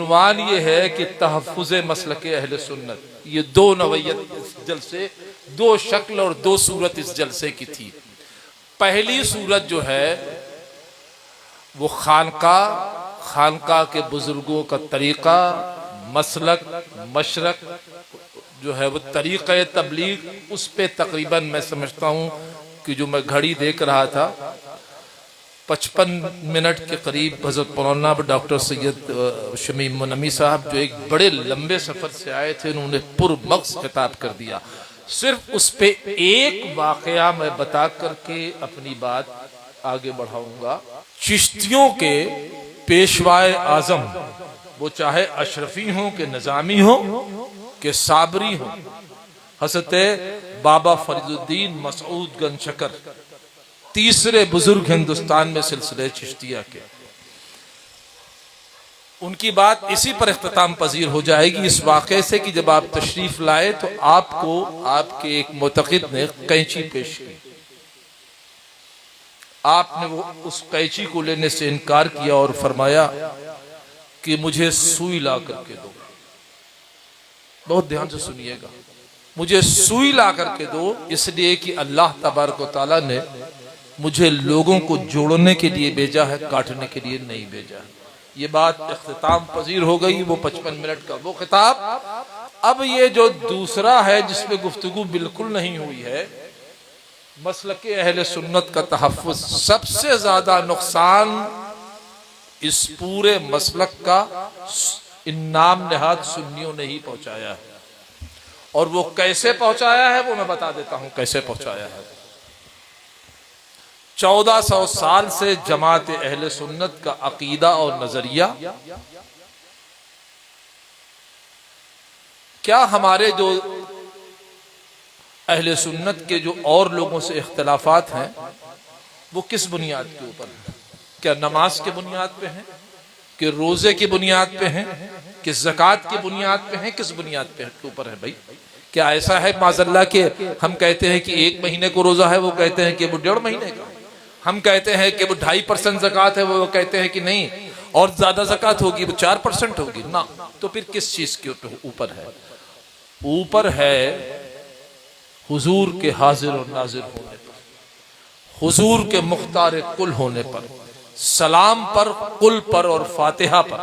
عنوان یہ ہے کہ تحفظ مسلک اہل سنت. یہ دو نوعیت اس جلسے، دو شکل اور دو صورت اس جلسے کی تھی. پہلی صورت جو ہے وہ خانقاہ کے بزرگوں کا طریقہ، مسلک، مشرق جو ہے وہ طریقہ تبلیغ، اس پہ تقریباً میں سمجھتا ہوں کہ جو میں گھڑی دیکھ رہا تھا 55 منٹ کے قریب حضرت مولانا ڈاکٹر سید شمیم منمی صاحب جو ایک بڑے لمبے سفر سے آئے تھے، انہوں نے پرمغز خطاب کر دیا. صرف اس پہ ایک واقعہ میں بتا کر کے اپنی بات آگے بڑھاؤں گا. چشتیوں کے پیشوائے اعظم، وہ چاہے اشرفی ہوں کہ نظامی ہوں کہ صابری ہوں، حضرت بابا فرید الدین مسعود گنج شکر، تیسرے بزرگ ہندوستان میں سلسلے چشتیہ کے، ان کی بات اسی پر اختتام پذیر ہو جائے گی اس واقعے سے کہ جب آپ تشریف لائے تو آپ کو آپ کے ایک معتقد نے قینچی پیش کی. آپ نے وہ اس قینچی کو لینے سے انکار کیا اور فرمایا کہ مجھے سوئی لا کر کے دو. بہت دھیان سے سنیے گا، مجھے سوئی لا کر کے دو، اس لیے کہ اللہ تبارک و تعالیٰ نے مجھے لوگوں کو جوڑنے کے لیے بھیجا ہے، کاٹنے کے لیے نہیں بھیجا ہے. یہ بات اختتام پذیر ہو گئی، وہ 55 منٹ کا وہ خطاب. اب یہ جو دوسرا ہے جس پہ گفتگو بالکل نہیں ہوئی ہے، مسلک اہل سنت کا تحفظ. سب سے زیادہ نقصان اس پورے مسلک کا ان نام نہاد سنیوں نے ہی پہنچایا ہے. اور وہ کیسے پہنچایا ہے وہ میں بتا دیتا ہوں کیسے پہنچایا ہے. 1400 سال سے جماعت اہل سنت کا عقیدہ اور نظریہ، کیا ہمارے جو اہل سنت کے جو اور لوگوں سے اختلافات ہیں وہ کس بنیاد کے اوپر ہیں؟ کیا نماز کے بنیاد پہ ہیں، کہ روزے کی بنیاد پہ ہیں، کہ زکوٰۃ کی بنیاد پہ ہیں، کس بنیاد پہ اوپر ہے بھائی؟ کیا ایسا ہے معاذ اللہ کہ ہم کہتے ہیں کہ 1 مہینے کو روزہ ہے، وہ کہتے ہیں کہ وہ 1.5 مہینے کا، ہم کہتے ہیں کہ وہ 2.5% زکوٰۃ ہے، وہ کہتے ہیں کہ نہیں اور زیادہ زکوٰۃ ہوگی، وہ 4% ہوگی. نہ، تو پھر کس چیز کے اوپر ہے؟ اوپر ہے حضور کے حاضر اور ناظر ہونے پر، حضور کے مختار کل ہونے پر، سلام پر، قل پر اور فاتحہ پر،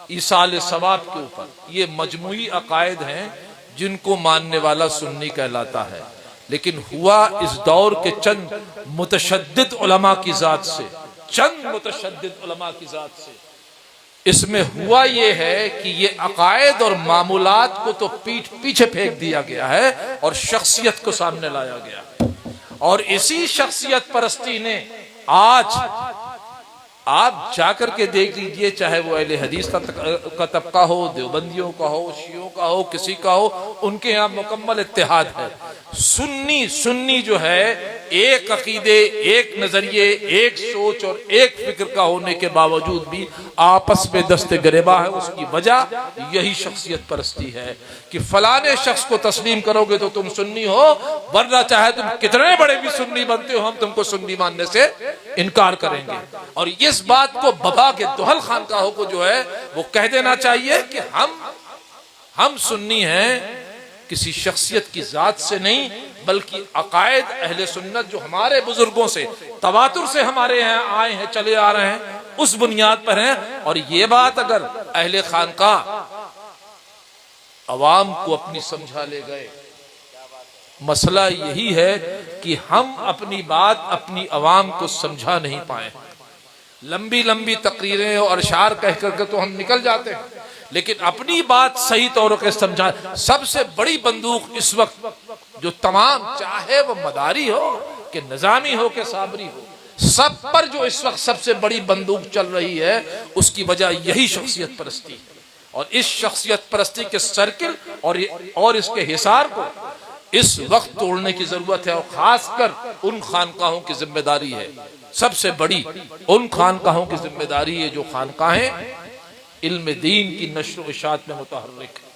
ایصال ثواب کے اوپر. یہ مجموعی عقائد ہیں جن کو ماننے والا سنی کہلاتا ہے. لیکن ہوا اس دور کے چند متشدد علماء کی ذات سے، اس میں ہوا یہ ہے کہ یہ عقائد اور معمولات کو تو پیچھے پھینک دیا گیا ہے اور شخصیت کو سامنے لایا گیا. اور اسی شخصیت پرستی نے آج آپ جا کر کے دیکھ لیجئے، چاہے وہ اہل حدیث کا طبقہ ہو، دیوبندیوں کا ہو، شیعوں کا ہو، کسی کا ہو، ان کے یہاں مکمل اتحاد ہے. سنی جو ہے ایک عقیدے، ایک نظریے، ایک سوچ اور ایک فکر کا ہونے کے باوجود بھی آپس میں دست گریباں ہے. اس کی وجہ یہی شخصیت پرستی ہے کہ فلانے شخص کو تسلیم کرو گے تو تم سنی ہو، ورنہ چاہے تم کتنے بڑے بھی سنی بنتے ہو، ہم تم کو سنی ماننے سے انکار کریں گے. اور اس بات کو بابا کے دہل خانقاہوں کو جو ہے وہ کہہ دینا چاہیے کہ ہم سنی ہیں، کسی شخصیت کی ذات سے نہیں بلکہ عقائد اہل سنت جو ہمارے بزرگوں سے تواتر سے ہمارے یہاں آئے ہیں، چلے آ رہے ہیں، اس بنیاد پر ہیں. اور یہ بات اگر اہل خانقاہ عوام کو اپنی سمجھا لے گئے، مسئلہ یہی ہے کہ ہم اپنی بات اپنی عوام کو سمجھا نہیں پائے. لمبی لمبی تقریریں اور اشعار کہہ کر کے تو ہم نکل جاتے ہیں، لیکن اپنی بات صحیح طور پر سمجھا. سب سے بڑی بندوق اس وقت جو تمام، چاہے وہ مداری ہو کہ نظامی ہو کہ صابری ہو، سب پر جو اس وقت سب سے بڑی بندوق چل رہی ہے، اس کی وجہ یہی شخصیت پرستی ہے. اور اس شخصیت پرستی کے سرکل اور اس کے حصار کو اس وقت توڑنے کی ضرورت ہے. اور خاص کر ان خانقاہوں کی ذمہ داری ہے، سب سے بڑی ان خانقاہوں کی ذمہ داری ہے جو خانقاہیں علم دین کی نشر و اشاعت میں متحرک ہیں.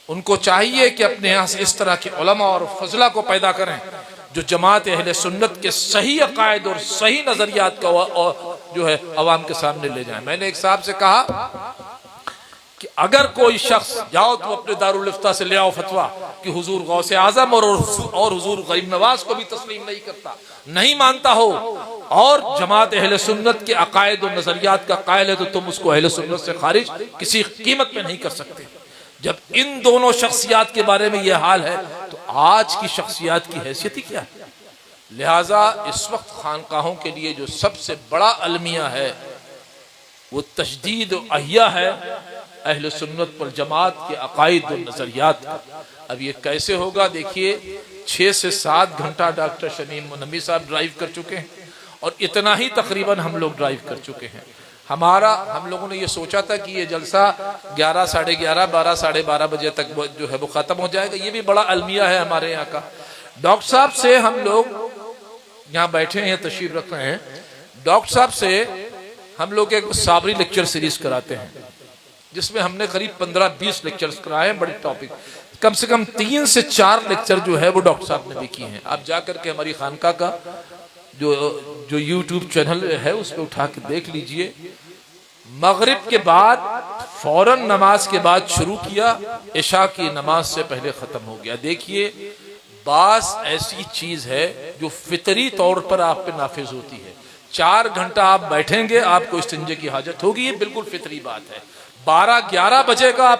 ان کو چاہیے کہ اپنے یہاں سے اس طرح کے علماء اور فضلہ کو پیدا کریں جو جماعت اہل سنت کے صحیح عقائد اور صحیح نظریات کا جو ہے عوام کے سامنے لے جائیں. میں نے ایک صاحب سے کہا کہ اگر کوئی شخص جاؤ تو اپنے دارالفتہ سے لے آؤ فتویٰ کہ حضور غوث اعظم اور حضور غریب نواز کو بھی تسلیم نہیں کرتا، نہیں مانتا ہو، اور جماعت اہل سنت کے عقائد و نظریات کا قائل ہے، تو تم اس کو اہل سنت سے خارج کسی قیمت میں نہیں کر سکتے۔ جب ان دونوں شخصیات کے بارے میں یہ حال ہے تو آج کی شخصیات کی حیثیت ہی کیا ہے؟ لہٰذا اس وقت خانقاہوں کے لیے جو سب سے بڑا المیہ ہے وہ تجدید و احیاء ہے اہل سنت والجماعت کے عقائد و نظریات کا۔ اب یہ کیسے ہوگا؟ دیکھیے 6 سے 7 گھنٹہ ڈاکٹر شمیم منمی صاحب ڈرائیو کر چکے ہیں، اور اتنا ہی تقریباً ہم لوگ ڈرائیو کر چکے ہیں۔ ہم لوگوں نے یہ سوچا تھا کہ یہ جلسہ 11 ساڑھے 11 12 ساڑھے 12 بجے تک جو ہے وہ ختم ہو جائے گا۔ یہ بھی بڑا المیہ ہے ہمارے یہاں کا۔ ڈاکٹر صاحب سے ہم لوگ یہاں بیٹھے ہیں، تشریف رکھ رہے ہیں، ڈاکٹر صاحب سے ہم لوگ ایک صابری لیکچر سیریز کراتے ہیں، جس میں ہم نے قریب 15-20 لیکچرز کرائے ہیں، بڑے ٹاپک، کم سے کم 3 سے 4 لیکچر جو ہے وہ ڈاکٹر صاحب نے بھی کیے ہیں۔ آپ جا کر کے ہماری خانقاہ کا جو یوٹیوب چینل ہے اس پہ اٹھا کے دیکھ لیجئے۔ مغرب کے بعد فوراً نماز کے بعد شروع کیا، عشاء کی نماز سے پہلے ختم ہو گیا۔ دیکھیے بعض ایسی چیز ہے جو فطری طور پر آپ پہ نافذ ہوتی ہے۔ 4 گھنٹہ آپ بیٹھیں گے، آپ کو استنجے کی حاجت ہوگی، یہ بالکل فطری بات ہے۔ 12-11 بجے کا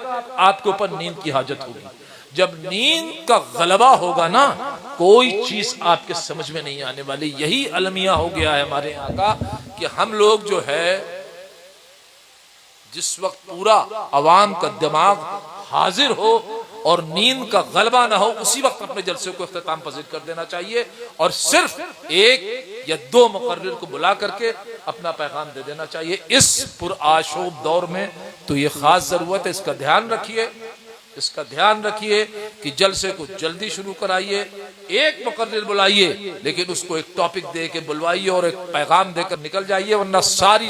آپ کے اوپر نیند کی حاجت ہوگی۔ جب نیند کا غلبہ ہوگا نا، کوئی چیز آپ کے سمجھ میں نہیں آنے والی۔ یہی المیہ ہو گیا ہے ہمارے یہاں کا کہ ہم لوگ جو ہے جس وقت پورا عوام کا دماغ حاضر ہو اور نیند کا غلبہ نہ ہو، اسی وقت اپنے جلسے کو اختتام پذیر کر دینا چاہیے، اور صرف 1 یا 2 مقرر کو بلا کر کے اپنا پیغام دے دینا چاہیے۔ اس پرآشوب دور میں تو یہ خاص ضرورت ہے، اس کا دھیان رکھیے کہ جلسے کو جلدی شروع کرائیے، 1 مقرر بلائیے، لیکن اس کو ایک ٹاپک دے کے بلوائیے اور ایک پیغام دے کر نکل جائیے، ورنہ ساری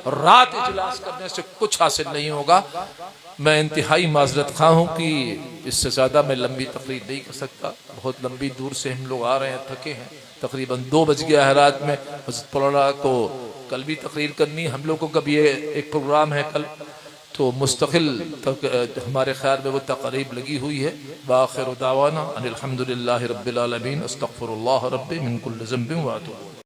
رات اجلاس کرنے سے کچھ حاصل نہیں ہوگا۔ میں انتہائی معذرت خواہ ہوں کہ اس سے زیادہ میں لمبی تقریر نہیں کر سکتا، بہت لمبی دور سے ہم لوگ آ رہے ہیں، تھکے ہیں، تقریباً 2 بج گیا ہے رات میں۔ حضرت مولانا کو کل بھی تقریر کرنی، ہم لوگوں کا بھی ایک پروگرام ہے کل، تو مستقل ہمارے خیال میں وہ تقریب لگی ہوئی ہے۔ وآخر دعوانا ان الحمدللہ رب العالمین، استغفر اللہ ربی من کل ذنب واتوب۔